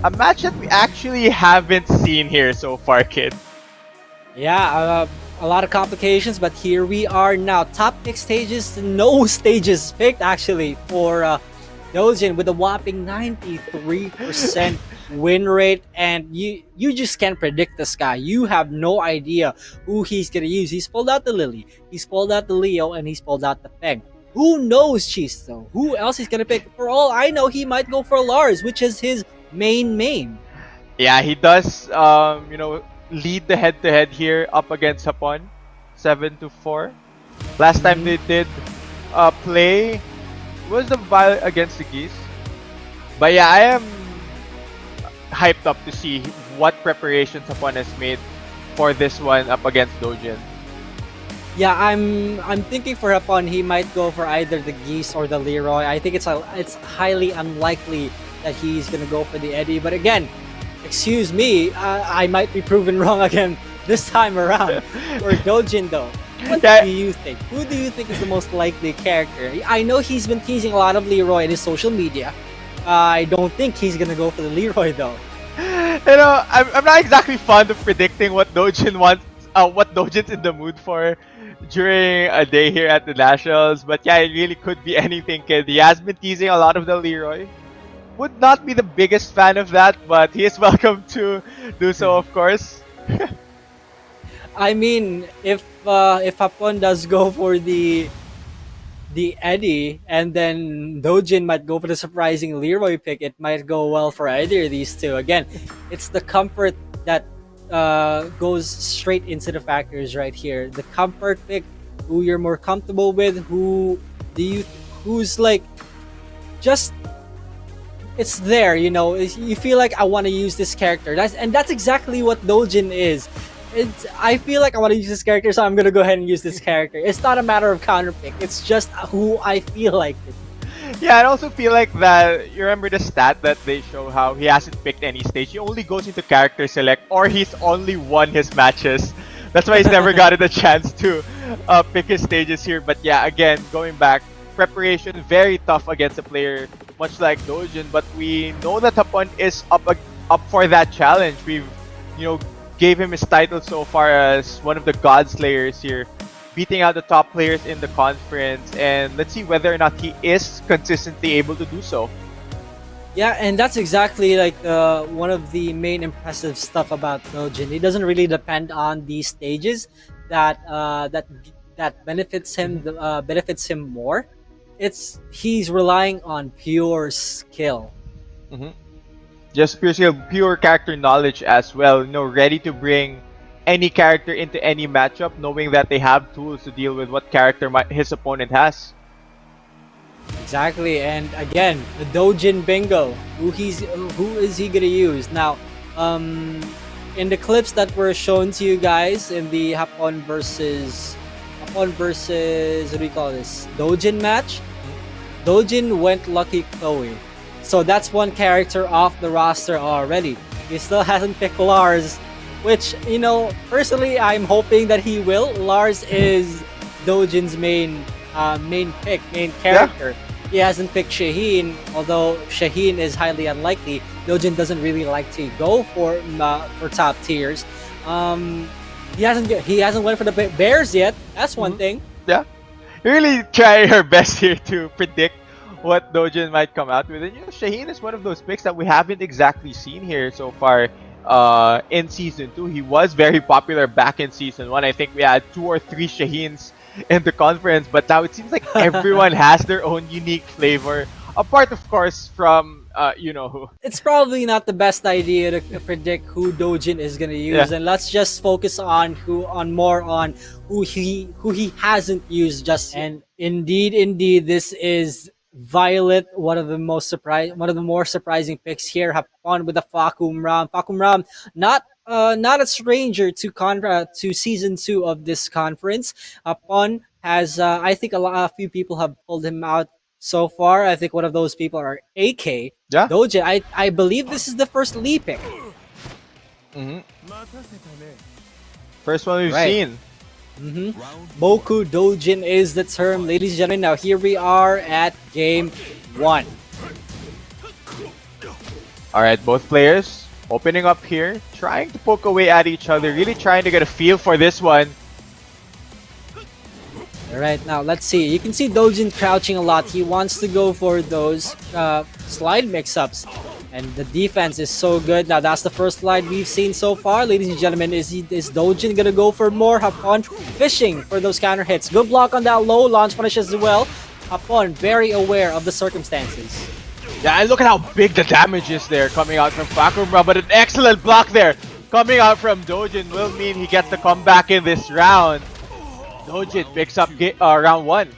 a match that we actually haven't seen here so far, kid. Yeah, a lot of complications, but here we are now. Top pick stages, no stages picked actually for Doujin with a whopping 93% win rate, and you just can't predict this guy. You have no idea who he's gonna use. He's pulled out the Lily, he's pulled out the Leo, and he's pulled out the Peg. Who knows, Chisto? Who else he's gonna pick? For all I know, he might go for Lars, which is his main. Yeah, he does, lead the head-to-head here up against Hapon, 7-4. Last time they did play was the battle against the Geese. But yeah, I am hyped up to see what preparations Hapon has made for this one up against Doujin. Yeah, I'm thinking for Hapon, he might go for either the Geese or the Leroy. I think it's highly unlikely that he's gonna go for the Eddie. But again, excuse me, I might be proven wrong again this time around. For Doujin though, what do you think? Who do you think is the most likely character? I know he's been teasing a lot of Leroy in his social media. I don't think he's gonna go for the Leroy though. I'm not exactly fond of predicting what Doujin wants, what Doujin's in the mood for during a day here at the Nationals. But yeah, it really could be anything, kid. He has been teasing a lot of the Leroy. Would not be the biggest fan of that, but he is welcome to do so, of course. I mean, if Hapon does go for the Eddie, and then Doujin might go for the surprising Leroy pick, it might go well for either of these two. Again, it's the comfort that goes straight into the factors right here. The comfort pick, who you're more comfortable with, who's like just it's there, you feel like I want to use this character. That's exactly what Doujin is. I feel like I want to use this character, so I'm gonna go ahead and use this character. It's not a matter of counterpick. It's just who I feel like it. Yeah, I also feel like that. You remember the stat that they show how he hasn't picked any stage. He only goes into character select, or he's only won his matches. That's why he's never gotten a chance to pick his stages here. But yeah, again, going back, preparation very tough against a player much like Doujin. But we know that Hapon is up for that challenge. We've gave him his title so far as one of the God Slayers here, beating out the top players in the conference, and let's see whether or not he is consistently able to do so. Yeah, and that's exactly like one of the main impressive stuff about Doujin. He doesn't really depend on these stages that benefits him more. He's relying on pure skill. Just pure character knowledge as well. Ready to bring any character into any matchup, knowing that they have tools to deal with what character his opponent has. Exactly, and again, the Doujin bingo. Who is he gonna use now? In the clips that were shown to you guys in the Hapon versus what do you call this? Doujin match. Doujin went Lucky Chloe. So that's one character off the roster already. He still hasn't picked Lars, which, personally, I'm hoping that he will. Lars is Doujin's main character. Yeah. He hasn't picked Shaheen, although Shaheen is highly unlikely. Doujin doesn't really like to go for top tiers. He hasn't went for the Bears yet. That's one thing. Yeah, really try her best here to predict what Doujin might come out with. And Shaheen is one of those picks that we haven't exactly seen here so far in Season 2. He was very popular back in Season 1. I think we had 2 or 3 Shaheens in the conference, but now it seems like everyone has their own unique flavor. Apart, of course, from who. It's probably not the best idea to predict who Doujin is gonna use, and let's just focus on more on who he hasn't used just yet. And indeed, this is Violet, one of the more surprising picks here. Hapon with the Fahkumram. Fahkumram, not a stranger to season 2 of this conference. Hapon has, I think a few people have pulled him out so far. I think one of those people are AK. Yeah. Doujin. I believe this is the first Lee pick. First one we've seen. Boku Doujin is the term, ladies and gentlemen. Now here we are at game 1. Alright, both players opening up here, trying to poke away at each other, really trying to get a feel for this one. Alright, now let's see. You can see Doujin crouching a lot. He wants to go for those slide mix-ups. And the defense is so good. Now that's the first slide we've seen so far. Ladies and gentlemen, is Doujin gonna go for more? Hapon fishing for those counter hits. Good block on that low launch punish as well. Hapon very aware of the circumstances. Yeah, and look at how big the damage is there coming out from Fahkumram, but an excellent block there coming out from Doujin will mean he gets the comeback in this round. Doujin picks up round 1.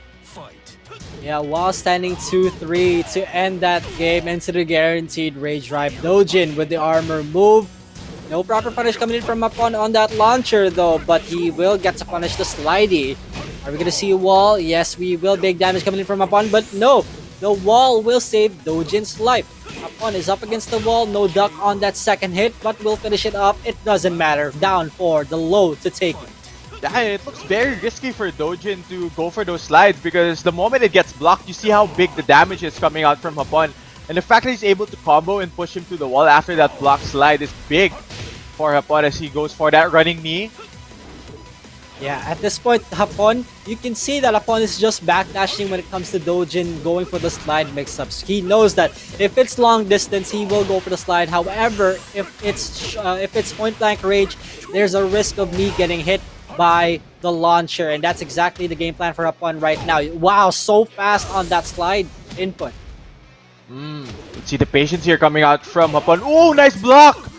Yeah, while standing 2-3 to end that game into the guaranteed rage drive. Doujin with the armor move. No proper punish coming in from Hapon on that launcher though, but he will get to punish the slidey. Are we gonna see a wall? Yes, we will. Big damage coming in from Hapon, but no. The wall will save Doujin's life. Hapon is up against the wall. No duck on that second hit, but we'll finish it up. It doesn't matter. Down for the low to take it. Yeah, it looks very risky for Doujin to go for those slides because the moment it gets blocked, you see how big the damage is coming out from Hapon. And the fact that he's able to combo and push him to the wall after that block slide is big for Hapon as he goes for that running knee. Yeah, at this point, Hapon, you can see that Hapon is just backdashing when it comes to Doujin going for the slide mix-ups. He knows that if it's long distance, he will go for the slide. However, if it's point-blank range, there's a risk of me getting hit by the launcher, and that's exactly the game plan for Hapon right now. Wow, so fast on that slide input. Let's see the patience here coming out from Hapon. Oh, nice block!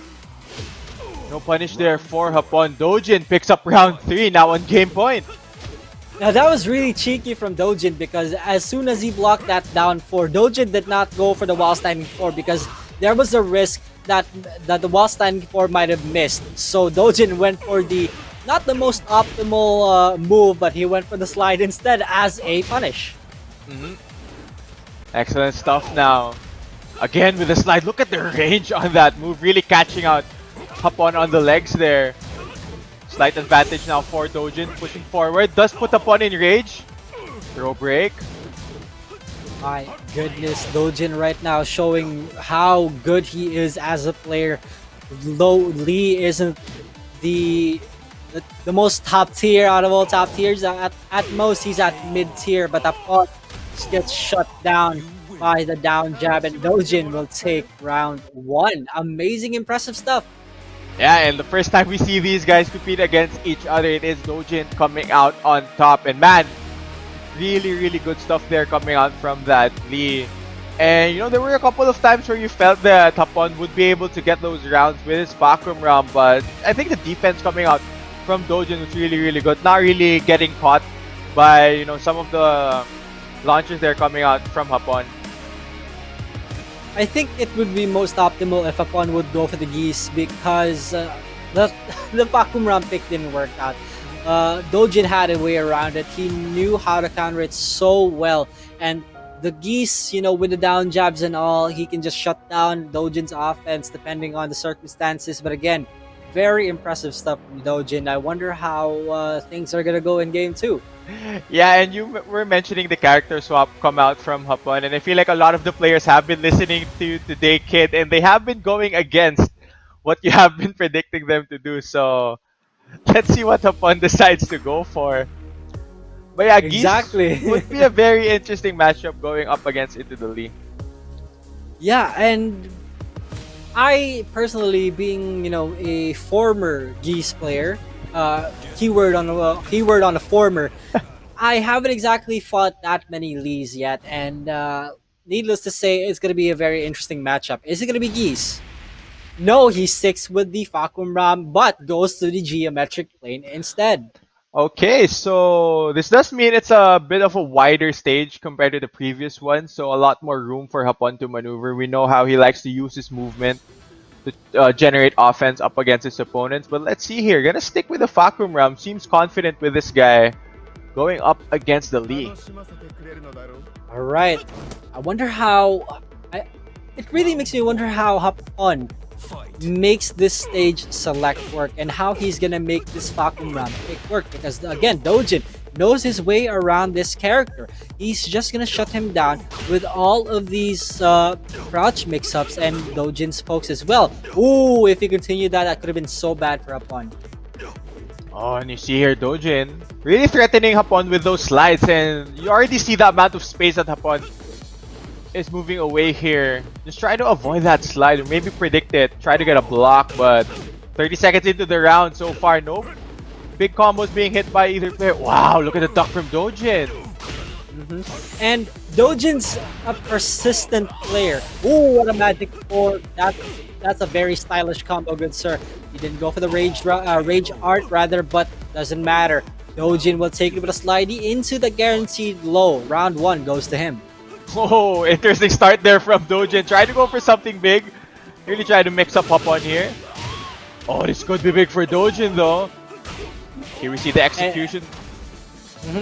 No punish there for Hapon. Doujin picks up round 3 now on game point. Now that was really cheeky from Doujin because as soon as he blocked that down 4, Doujin did not go for the wall standing 4 because there was a risk that the wall standing 4 might have missed. So Doujin went for the not the most optimal move, but he went for the slide instead as a punish. Excellent stuff now. Again with the slide. Look at the range on that move. Really catching out Hapon on the legs there. Slight advantage now for Doujin. Pushing forward. Does put Hapon in rage. Throw break. My goodness, Doujin right now showing how good he is as a player. Though Lee isn't the most top tier out of all top tiers. At most, he's at mid tier, but Hapon gets shut down by the down jab, and Doujin will take round 1. Amazing, impressive stuff. Yeah, and the first time we see these guys compete against each other, it is Doujin coming out on top. And man, really good stuff there coming out from that Lee. And you know, there were a couple of times where you felt that Hapon would be able to get those rounds with his Fahkumram, but I think the defense coming out from Doujin was really good. Not really getting caught by, you know, some of the launches there coming out from Hapon. I think it would be most optimal if Hapon would go for the geese because the Fahkumram pick didn't work out. Doujin had a way around it. He knew how to counter it so well, and the geese, you know, with the down jabs and all, he can just shut down Doujin's offense depending on the circumstances. But again, very impressive stuff from Doujin. I wonder how things are gonna go in game 2. Yeah, and you were mentioning the character swap come out from Hapon, and I feel like a lot of the players have been listening to today, Kid, and they have been going against what you have been predicting them to do. So let's see what Hapon decides to go for. But yeah, Exactly. Geese would be a very interesting matchup going up against Into the Lee. Yeah, and I personally, being, you know, a former geese player, keyword on a former, I haven't exactly fought that many Lees yet, and needless to say, it's gonna be a very interesting matchup. Is it gonna be geese? No, he sticks with the Fahkumram, but goes to the geometric plane instead. Okay, so this does mean it's a bit of a wider stage compared to the previous one, so a lot more room for Hapon to maneuver. We know how he likes to use his movement to generate offense up against his opponents, but let's see here. Gonna stick with the Fahkumram. Seems confident with this guy going up against the Lee. All right, I wonder how. It really makes me wonder how Hapon makes this stage select work and how he's gonna make this Fahkumram pick work, because again, Doujin knows his way around this character. He's just gonna shut him down with all of these crouch mix-ups and Doujin's pokes as well. Ooh, if he continued that, that could have been so bad for Hapon. Oh, and you see here Doujin really threatening Hapon with those slides, and you already see the amount of space that Hapon is moving away here. Just try to avoid that slide or maybe predict it. Try to get a block, but 30 seconds into the round so far, no big combos being hit by either player. Wow, look at the duck from Doujin. And Doujin's a persistent player. Ooh, what a magic 4. That's a very stylish combo, good sir. He didn't go for the rage art rather, but doesn't matter. Doujin will take it with a slidey into the guaranteed low. Round 1 goes to him. Oh, interesting start there from Doujin. Try to go for something big. Really try to mix up Hapon here. Oh, this could be big for Doujin though. Here we see the execution.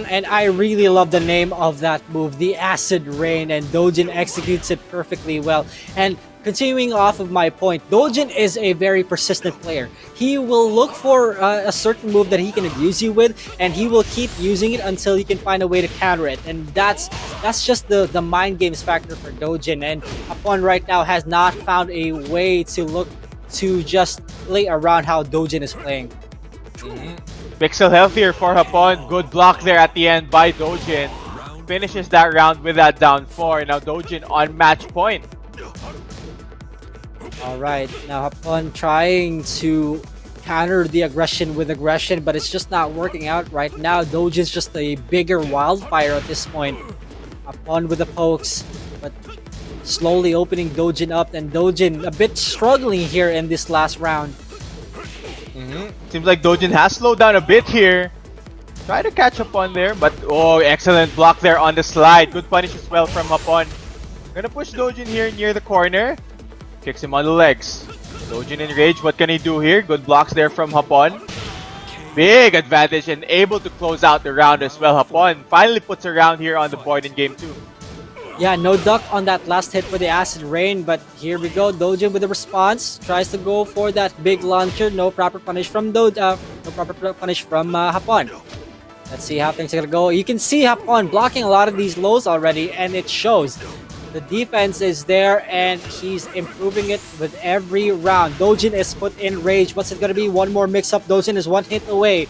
And I really love the name of that move, the Acid Rain, and Doujin executes it perfectly well. And continuing off of my point, Doujin is a very persistent player. He will look for a certain move that he can abuse you with, and he will keep using it until he can find a way to counter it. And that's just the mind games factor for Doujin. And Hapon right now has not found a way to look to just play around how Doujin is playing. Pixel healthier for Hapon. Good block there at the end by Doujin. Finishes that round with that down 4. Now Doujin on match point. Alright, now Hapon trying to counter the aggression with aggression, but it's just not working out right now. Doujin's just a bigger wildfire at this point. Hapon with the pokes, but slowly opening Doujin up, and Doujin a bit struggling here in this last round. Seems like Doujin has slowed down a bit here. Try to catch Hapon there, but oh, excellent block there on the slide. Good punish as well from Hapon. Gonna push Doujin here near the corner. Kicks him on the legs. Doujin in rage. What can he do here? Good blocks there from Hapon. Big advantage and able to close out the round as well. Hapon finally puts a round here on the board in game 2. Yeah, no duck on that last hit with the Acid Rain, but here we go. Doujin with the response tries to go for that big launcher. No proper punish from Hapon. Let's see how things are gonna go. You can see Hapon blocking a lot of these lows already, and it shows. The defense is there, and he's improving it with every round. Doujin is put in rage. What's it gonna be? One more mix-up. Doujin is one hit away.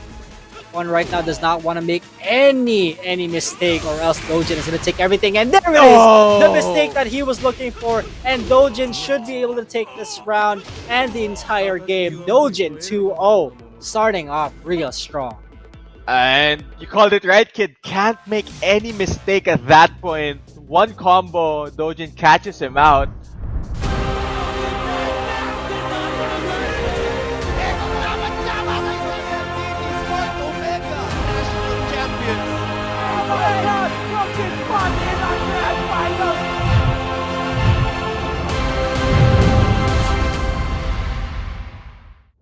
One right now does not want to make any mistake, or else Doujin is going to take everything. And there it is! The mistake that he was looking for. And Doujin should be able to take this round and the entire game. Doujin 2-0, starting off real strong. And you called it right, kid. Can't make any mistake at that point. One combo, Doujin catches him out.